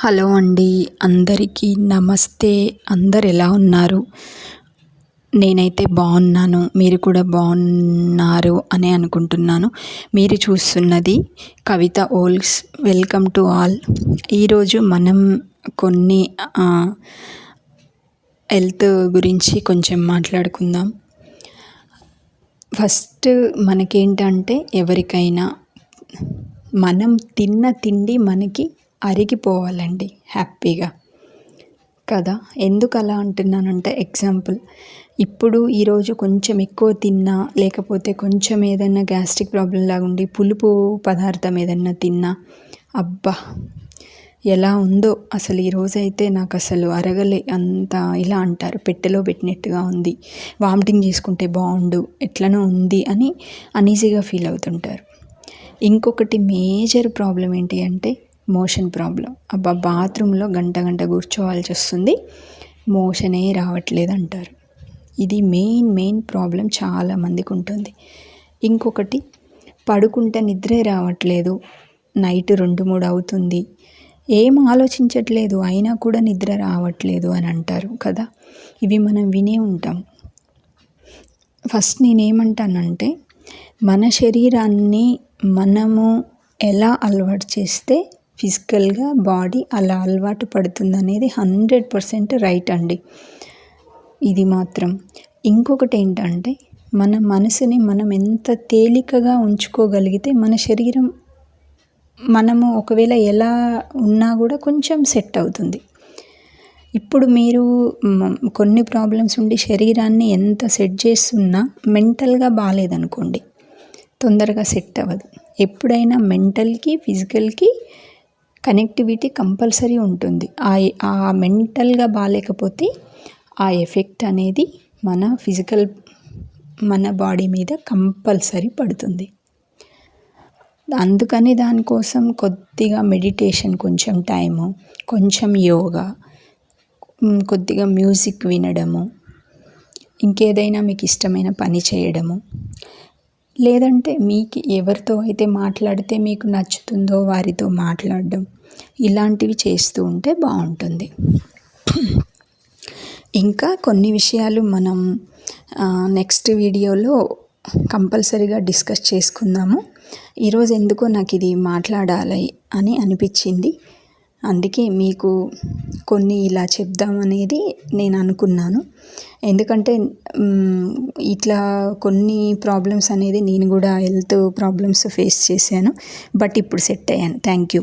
Hello అండి, అందరికీ నమస్తే. అందరు ఎలా ఉన్నారు? నేనైతే బాగున్నాను. మీరు కూడా బాగున్నారు అని అనుకుంటున్నాను. మీరు చూస్తున్నది కవిత ఓల్స్. Welcome to all. ఈరోజు మనం కొన్ని హెల్త్ గురించి కొంచెం మాట్లాడుకుందాం. ఫస్ట్ మనకేంటంటే ఎవరికైనా మనం తిన్న తిండి మనకి అరిగిపోవాలండి హ్యాపీగా కదా. ఎందుకు అలా అంటున్నానంటే ఎగ్జాంపుల్, ఇప్పుడు ఈరోజు కొంచెం ఎక్కువ తిన్నా, లేకపోతే కొంచెం ఏదైనా గ్యాస్ట్రిక్ ప్రాబ్లం లాగా ఉండి పులుపు పదార్థం ఏదైనా తిన్నా, అబ్బా ఎలా ఉందో అసలు ఈరోజైతే నాకు అసలు అరగలే అంత, ఇలా అంటారు పెట్టెలో పెట్టినట్టుగా ఉంది, వామిటింగ్ చేసుకుంటే బాగుండు, ఎట్లనో ఉంది అని అనీజీగా ఫీల్ అవుతుంటారు. ఇంకొకటి మేజర్ ప్రాబ్లం ఏంటి అంటే మోషన్ ప్రాబ్లం. అబ్బా బాత్రూంలో గంట కూర్చోవాల్సి వస్తుంది, మోషనే రావట్లేదు అంటారు. ఇది మెయిన్ ప్రాబ్లం చాలామందికి ఉంటుంది. ఇంకొకటి పడుకుంటే నిద్రే రావట్లేదు, నైట్ 2-3 అవుతుంది, ఏం ఆలోచించట్లేదు అయినా కూడా నిద్ర రావట్లేదు అని అంటారు కదా. ఇవి మనం వినే ఉంటాం. ఫస్ట్ నేనేమంటానంటే, మన శరీరాన్ని మనము ఎలా అలవాటు చేస్తే ఫిజికల్గా బాడీ అలా అలవాటు పడుతుంది అనేది 100% రైట్ అండి. ఇది మాత్రం. ఇంకొకటి ఏంటంటే, మన మనసుని మనం ఎంత తేలికగా ఉంచుకోగలిగితే మన శరీరం, మనము ఒకవేళ ఎలా ఉన్నా కూడా కొంచెం సెట్ అవుతుంది. ఇప్పుడు మీరు కొన్ని ప్రాబ్లమ్స్ ఉండి శరీరాన్ని ఎంత సెట్ చేస్తున్నా మెంటల్గా బాగాలేదనుకోండి, తొందరగా సెట్ అవ్వదు. ఎప్పుడైనా మెంటల్కి ఫిజికల్కి కనెక్టివిటీ కంపల్సరీ ఉంటుంది. ఆ మెంటల్గా బాగాలేకపోతే ఆ ఎఫెక్ట్ అనేది మన బాడీ మీద కంపల్సరీ పడుతుంది. అందుకని దానికోసం కొద్దిగా మెడిటేషన్, కొంచెం టైము, కొంచెం యోగా, కొద్దిగా మ్యూజిక్ వినడము, ఇంకేదైనా మీకు ఇష్టమైన పని చేయడము, లేదంటే మీకు ఎవరితో అయితే మాట్లాడితే మీకు నచ్చుతుందో వారితో మాట్లాడడం, ఇలాంటివి చేస్తూ ఉంటే బాగుంటుంది. ఇంకా కొన్ని విషయాలు మనం నెక్స్ట్ వీడియోలో కంపల్సరీగా డిస్కస్ చేసుకుందాము. ఈరోజు ఎందుకో నాకు ఇది మాట్లాడాలి అని అనిపించింది, అందుకే మీకు కొన్ని ఇలా చెప్దామనేది నేను అనుకున్నాను. ఎందుకంటే ఇట్లా కొన్ని ప్రాబ్లమ్స్ అనేది నేను కూడా హెల్త్ ప్రాబ్లమ్స్ ఫేస్ చేశాను, బట్ ఇప్పుడు సెట్ అయ్యాను. Thank you.